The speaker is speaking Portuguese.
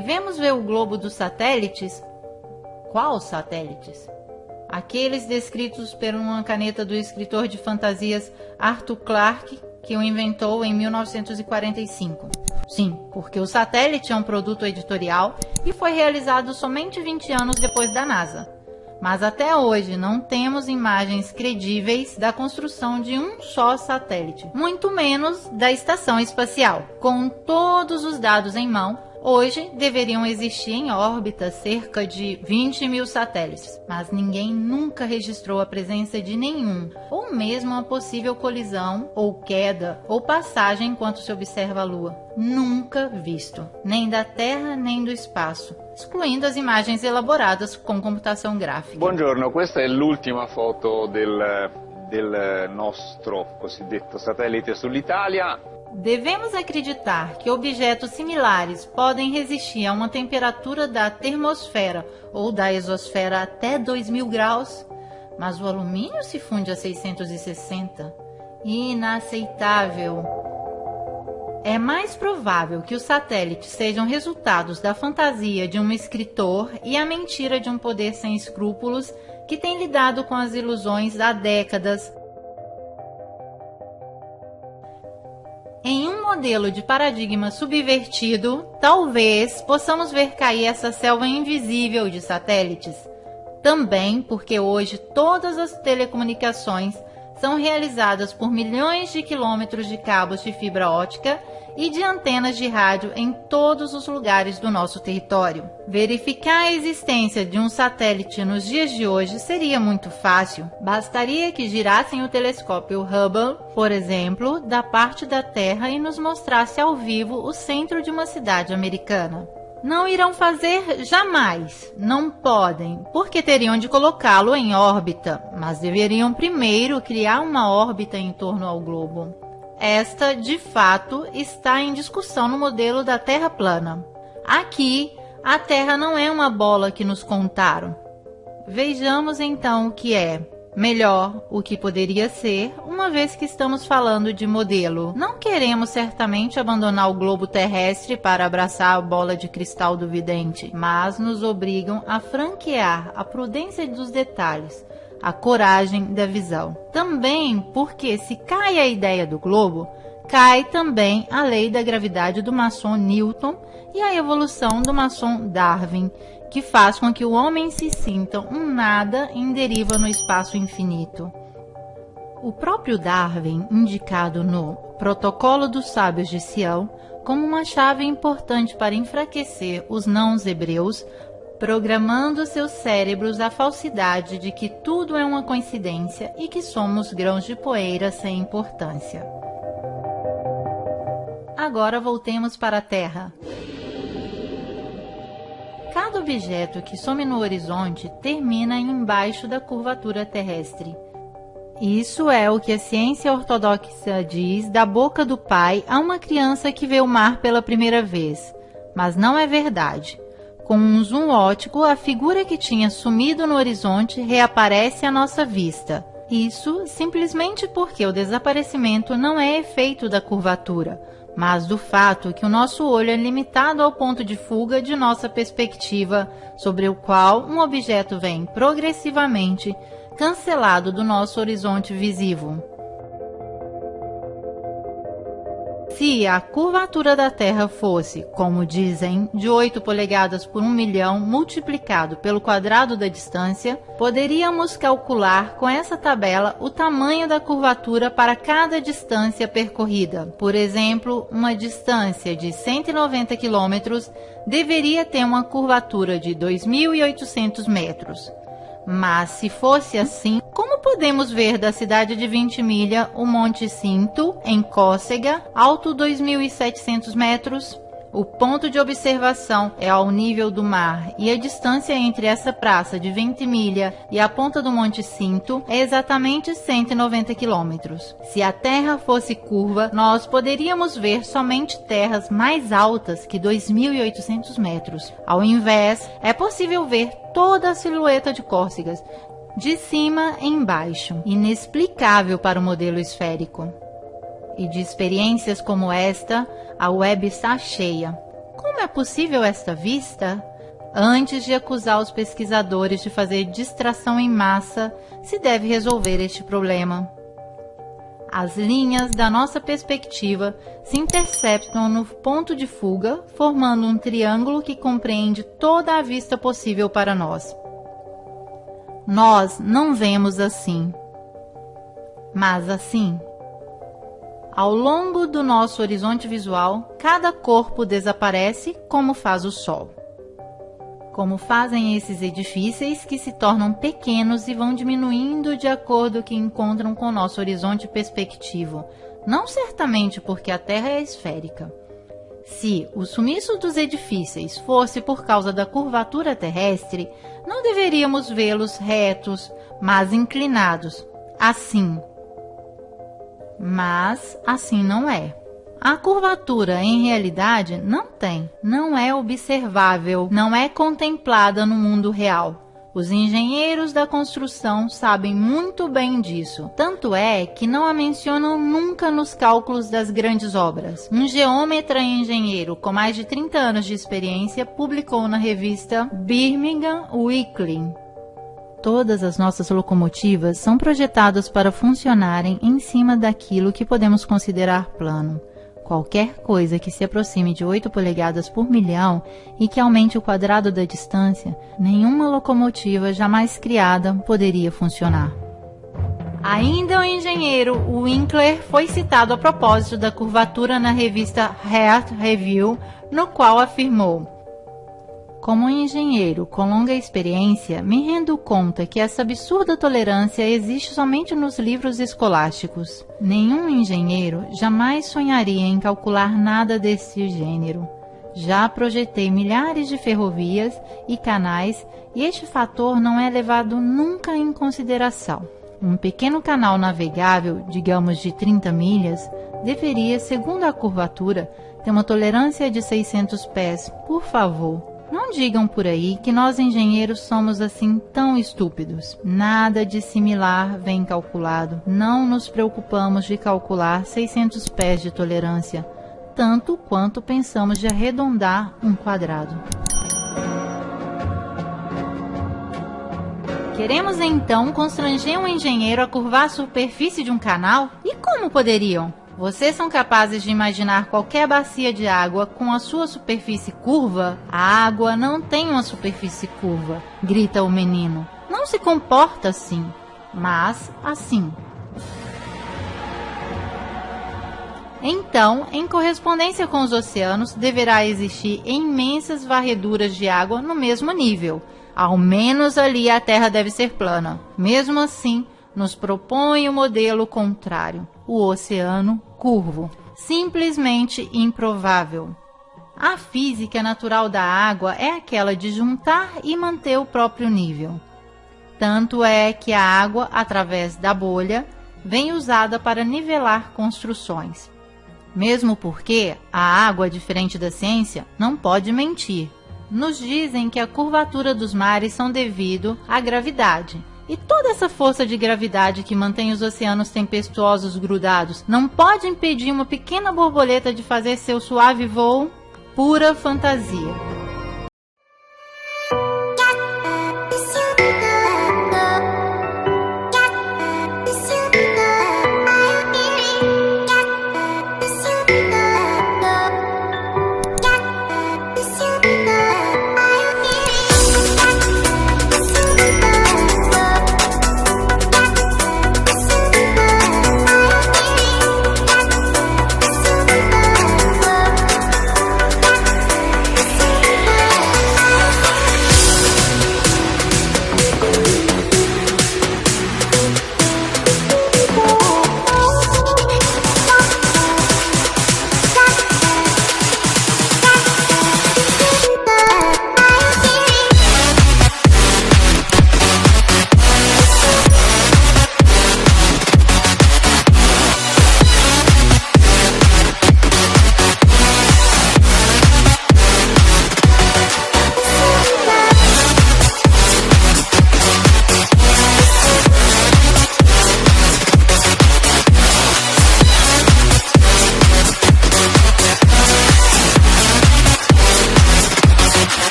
Devemos ver o globo dos satélites? Quais satélites? Aqueles descritos por uma caneta do escritor de fantasias Arthur Clarke, que o inventou em 1945. Sim, porque o satélite é um produto editorial e foi realizado somente 20 anos depois da NASA. Mas até hoje não temos imagens credíveis da construção de um só satélite, muito menos da estação espacial. Com todos os dados em mão, hoje deveriam existir em órbita cerca de 20 mil satélites, mas ninguém nunca registrou a presença de nenhum, ou mesmo uma possível colisão, ou queda, ou passagem enquanto se observa a Lua. Nunca visto, nem da Terra nem do espaço, escluindo as imagens elaboradas com computação gráfica. Buongiorno, questa è l'ultima foto del nostro cosiddetto satellite sull'Italia. Devemos acreditar que objetos similares podem resistir a uma temperatura da termosfera ou da exosfera até 2000 graus, mas o alumínio se funde a 660. Inaceitável. É mais provável que os satélites sejam resultados da fantasia de um escritor e a mentira de um poder sem escrúpulos que tem lidado com as ilusões há décadas. Em um modelo de paradigma subvertido, talvez possamos ver cair essa selva invisível de satélites. Também porque hoje todas as telecomunicações são realizadas por milhões de quilômetros de cabos de fibra ótica e de antenas de rádio em todos os lugares do nosso território. Verificar a existência de um satélite nos dias de hoje seria muito fácil. Bastaria que girassem o telescópio Hubble, por exemplo, da parte da Terra e nos mostrasse ao vivo o centro de uma cidade americana. Não irão fazer jamais, não podem, porque teriam de colocá-lo em órbita, mas deveriam primeiro criar uma órbita em torno ao globo. Esta, de fato, está em discussão no modelo da Terra plana. Aqui, a Terra não é uma bola que nos contaram. Vejamos então o que é. Melhor, o que poderia ser, uma vez que estamos falando de modelo. Não queremos certamente abandonar o globo terrestre para abraçar a bola de cristal do vidente, mas nos obrigam a franquear a prudência dos detalhes, a coragem da visão. Também porque se cai a ideia do globo, cai também a lei da gravidade do maçom Newton e a evolução do maçom Darwin, que faz com que o homem se sinta um nada em deriva no espaço infinito. O próprio Darwin, indicado no Protocolo dos Sábios de Sião, como uma chave importante para enfraquecer os não-hebreus, programando seus cérebros à falsidade de que tudo é uma coincidência e que somos grãos de poeira sem importância. Agora voltemos para a Terra. Cada objeto que some no horizonte termina embaixo da curvatura terrestre. Isso é o que a ciência ortodoxa diz da boca do pai a uma criança que vê o mar pela primeira vez. Mas não é verdade. Com um zoom óptico, a figura que tinha sumido no horizonte reaparece à nossa vista. Isso simplesmente porque o desaparecimento não é efeito da curvatura, mas do fato que o nosso olho é limitado ao ponto de fuga de nossa perspectiva, sobre o qual um objeto vem progressivamente cancelado do nosso horizonte visível. Se a curvatura da Terra fosse, como dizem, de 8 polegadas por 1 milhão multiplicado pelo quadrado da distância, poderíamos calcular com essa tabela o tamanho da curvatura para cada distância percorrida. Por exemplo, uma distância de 190 km deveria ter uma curvatura de 2.800 metros. Mas se fosse assim, como podemos ver da cidade de Ventimiglia o Monte Cinto, em Córcega, alto 2.700 metros? O ponto de observação é ao nível do mar e a distância entre essa praça de Ventimiglia e a ponta do Monte Cinto é exatamente 190 quilômetros. Se a Terra fosse curva, nós poderíamos ver somente terras mais altas que 2.800 metros. Ao invés, é possível ver toda a silhueta de Córcegas, de cima em baixo, inexplicável para o modelo esférico. E de experiências como esta, a web está cheia. Como é possível esta vista? Antes de acusar os pesquisadores de fazer distração em massa, se deve resolver este problema. As linhas da nossa perspectiva se interceptam no ponto de fuga, formando um triângulo que compreende toda a vista possível para nós. Nós não vemos assim, mas assim. Ao longo do nosso horizonte visual, cada corpo desaparece como faz o Sol. Como fazem esses edifícios que se tornam pequenos e vão diminuindo de acordo que encontram com o nosso horizonte perspectivo, não certamente porque a Terra é esférica. Se o sumiço dos edifícios fosse por causa da curvatura terrestre, não deveríamos vê-los retos, mas inclinados, assim. Mas assim não é. A curvatura, em realidade, não é observável, não é contemplada no mundo real. Os engenheiros da construção sabem muito bem disso. Tanto é que não a mencionam nunca nos cálculos das grandes obras. Um geômetra e engenheiro com mais de 30 anos de experiência publicou na revista Birmingham Weekly. Todas as nossas locomotivas são projetadas para funcionarem em cima daquilo que podemos considerar plano. Qualquer coisa que se aproxime de 8 polegadas por milhão e que aumente o quadrado da distância, nenhuma locomotiva jamais criada poderia funcionar. Ainda o engenheiro Winkler foi citado a propósito da curvatura na revista Earth Review, no qual afirmou: como engenheiro com longa experiência, me rendo conta que essa absurda tolerância existe somente nos livros escolásticos. Nenhum engenheiro jamais sonharia em calcular nada desse gênero. Já projetei milhares de ferrovias e canais e este fator não é levado nunca em consideração. Um pequeno canal navegável, digamos de 30 milhas, deveria, segundo a curvatura, ter uma tolerância de 600 pés. Por favor, não digam por aí que nós engenheiros somos assim tão estúpidos. Nada de similar vem calculado. Não nos preocupamos de calcular 600 pés de tolerância, tanto quanto pensamos de arredondar um quadrado. Queremos então constranger um engenheiro a curvar a superfície de um canal? E como poderiam? Vocês são capazes de imaginar qualquer bacia de água com a sua superfície curva? A água não tem uma superfície curva, grita o menino. Não se comporta assim, mas assim. Então, em correspondência com os oceanos, deverá existir imensas varreduras de água no mesmo nível. Ao menos ali a Terra deve ser plana. Mesmo assim, nos propõe o modelo contrário, o oceano curvo. Simplesmente improvável. A física natural da água é aquela de juntar e manter o próprio nível. Tanto é que a água, através da bolha, vem usada para nivelar construções. Mesmo porque a água, diferente da ciência, não pode mentir. Nos dizem que a curvatura dos mares são devido à gravidade. E toda essa força de gravidade que mantém os oceanos tempestuosos grudados não pode impedir uma pequena borboleta de fazer seu suave voo? Pura fantasia.